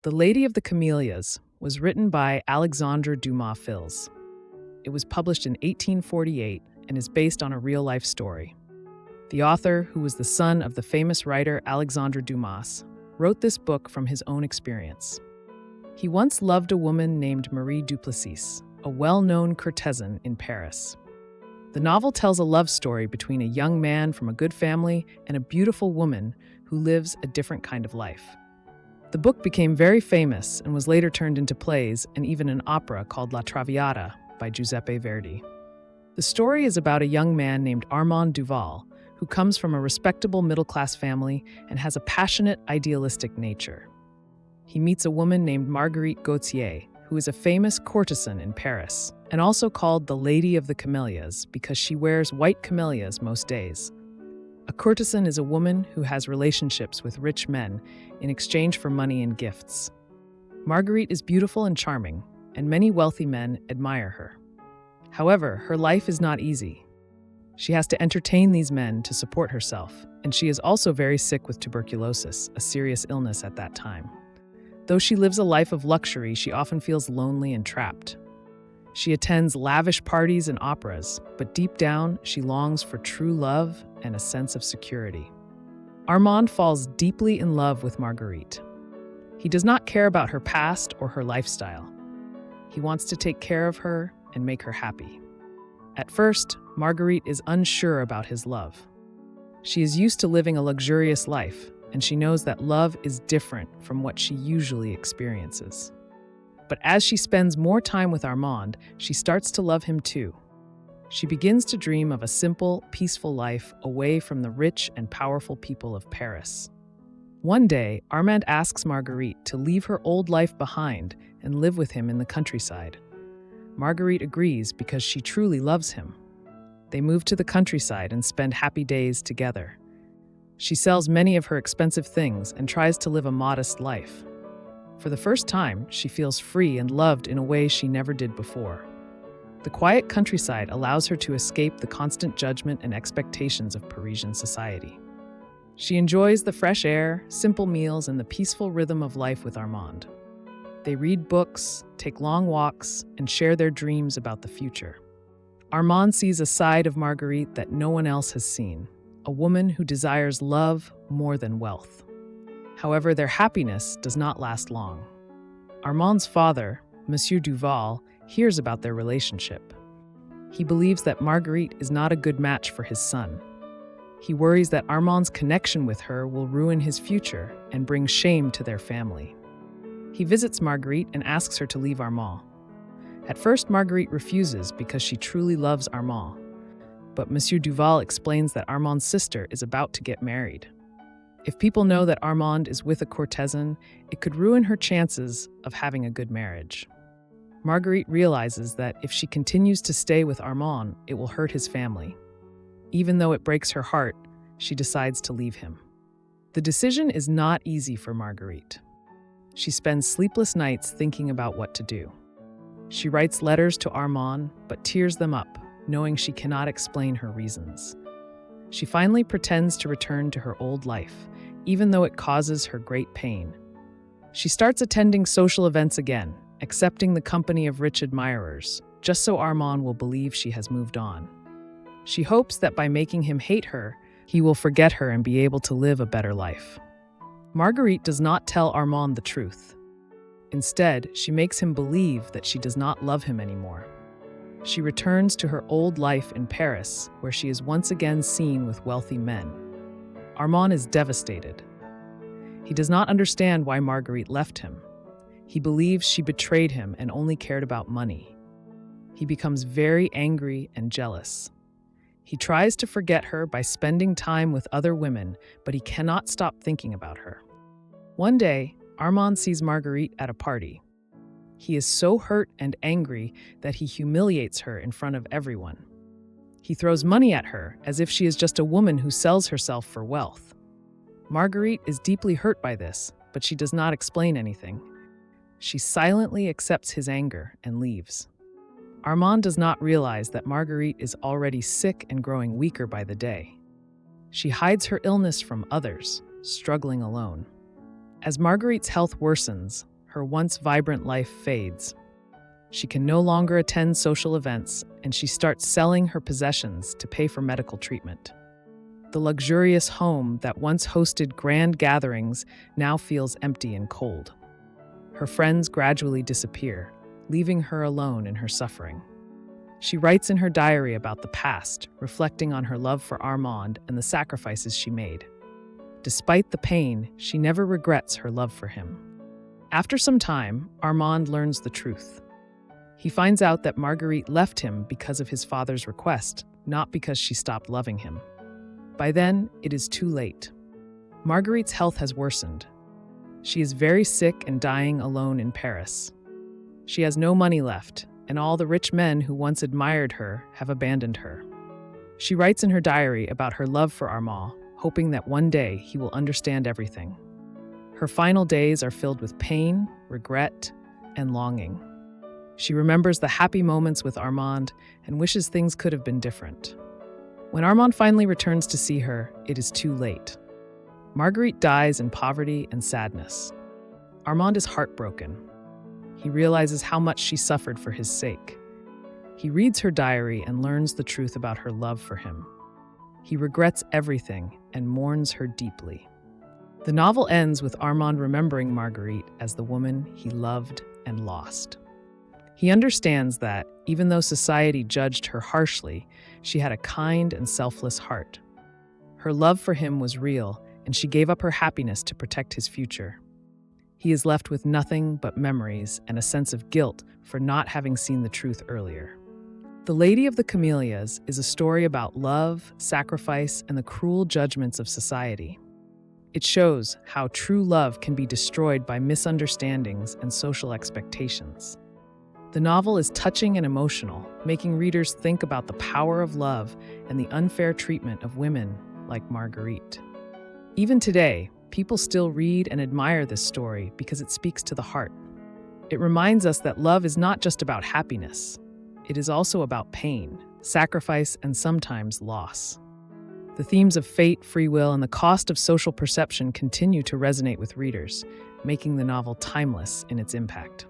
The Lady of the Camellias was written by Alexandre Dumas Fils. It was published in 1848 and is based on a real-life story. The author, who was the son of the famous writer Alexandre Dumas, wrote this book from his own experience. He once loved a woman named Marie Duplessis, a well-known courtesan in Paris. The novel tells a love story between a young man from a good family and a beautiful woman who lives a different kind of life. The book became very famous and was later turned into plays and even an opera called La Traviata by Giuseppe Verdi. The story is about a young man named Armand Duval, who comes from a respectable middle-class family and has a passionate, idealistic nature. He meets a woman named Marguerite Gautier, who is a famous courtesan in Paris, and also called the Lady of the Camellias because she wears white camellias most days. A courtesan is a woman who has relationships with rich men in exchange for money and gifts. Marguerite is beautiful and charming, and many wealthy men admire her. However, her life is not easy. She has to entertain these men to support herself, and she is also very sick with tuberculosis, a serious illness at that time. Though she lives a life of luxury, she often feels lonely and trapped. She attends lavish parties and operas, but deep down, she longs for true love and a sense of security. Armand falls deeply in love with Marguerite. He does not care about her past or her lifestyle. He wants to take care of her and make her happy. At first, Marguerite is unsure about his love. She is used to living a luxurious life, and she knows that love is different from what she usually experiences. But as she spends more time with Armand, she starts to love him too. She begins to dream of a simple, peaceful life away from the rich and powerful people of Paris. One day, Armand asks Marguerite to leave her old life behind and live with him in the countryside. Marguerite agrees because she truly loves him. They move to the countryside and spend happy days together. She sells many of her expensive things and tries to live a modest life. For the first time, she feels free and loved in a way she never did before. The quiet countryside allows her to escape the constant judgment and expectations of Parisian society. She enjoys the fresh air, simple meals, and the peaceful rhythm of life with Armand. They read books, take long walks, and share their dreams about the future. Armand sees a side of Marguerite that no one else has seen, a woman who desires love more than wealth. However, their happiness does not last long. Armand's father, Monsieur Duval, hears about their relationship. He believes that Marguerite is not a good match for his son. He worries that Armand's connection with her will ruin his future and bring shame to their family. He visits Marguerite and asks her to leave Armand. At first, Marguerite refuses because she truly loves Armand. But Monsieur Duval explains that Armand's sister is about to get married. If people know that Armand is with a courtesan, it could ruin her chances of having a good marriage. Marguerite realizes that if she continues to stay with Armand, it will hurt his family. Even though it breaks her heart, she decides to leave him. The decision is not easy for Marguerite. She spends sleepless nights thinking about what to do. She writes letters to Armand, but tears them up, knowing she cannot explain her reasons. She finally pretends to return to her old life, even though it causes her great pain. She starts attending social events again, accepting the company of rich admirers, just so Armand will believe she has moved on. She hopes that by making him hate her, he will forget her and be able to live a better life. Marguerite does not tell Armand the truth. Instead, she makes him believe that she does not love him anymore. She returns to her old life in Paris, where she is once again seen with wealthy men. Armand is devastated. He does not understand why Marguerite left him. He believes she betrayed him and only cared about money. He becomes very angry and jealous. He tries to forget her by spending time with other women, but he cannot stop thinking about her. One day, Armand sees Marguerite at a party. He is so hurt and angry that he humiliates her in front of everyone. He throws money at her as if she is just a woman who sells herself for wealth. Marguerite is deeply hurt by this, but she does not explain anything. She silently accepts his anger and leaves. Armand does not realize that Marguerite is already sick and growing weaker by the day. She hides her illness from others, struggling alone. As Marguerite's health worsens, her once vibrant life fades. She can no longer attend social events, and she starts selling her possessions to pay for medical treatment. The luxurious home that once hosted grand gatherings now feels empty and cold. Her friends gradually disappear, leaving her alone in her suffering. She writes in her diary about the past, reflecting on her love for Armand and the sacrifices she made. Despite the pain, she never regrets her love for him. After some time, Armand learns the truth. He finds out that Marguerite left him because of his father's request, not because she stopped loving him. By then, it is too late. Marguerite's health has worsened. She is very sick and dying alone in Paris. She has no money left, and all the rich men who once admired her have abandoned her. She writes in her diary about her love for Armand, hoping that one day he will understand everything. Her final days are filled with pain, regret, and longing. She remembers the happy moments with Armand and wishes things could have been different. When Armand finally returns to see her, it is too late. Marguerite dies in poverty and sadness. Armand is heartbroken. He realizes how much she suffered for his sake. He reads her diary and learns the truth about her love for him. He regrets everything and mourns her deeply. The novel ends with Armand remembering Marguerite as the woman he loved and lost. He understands that, even though society judged her harshly, she had a kind and selfless heart. Her love for him was real, and she gave up her happiness to protect his future. He is left with nothing but memories and a sense of guilt for not having seen the truth earlier. The Lady of the Camellias is a story about love, sacrifice, and the cruel judgments of society. It shows how true love can be destroyed by misunderstandings and social expectations. The novel is touching and emotional, making readers think about the power of love and the unfair treatment of women like Marguerite. Even today, people still read and admire this story because it speaks to the heart. It reminds us that love is not just about happiness. It is also about pain, sacrifice, and sometimes loss. The themes of fate, free will, and the cost of social perception continue to resonate with readers, making the novel timeless in its impact.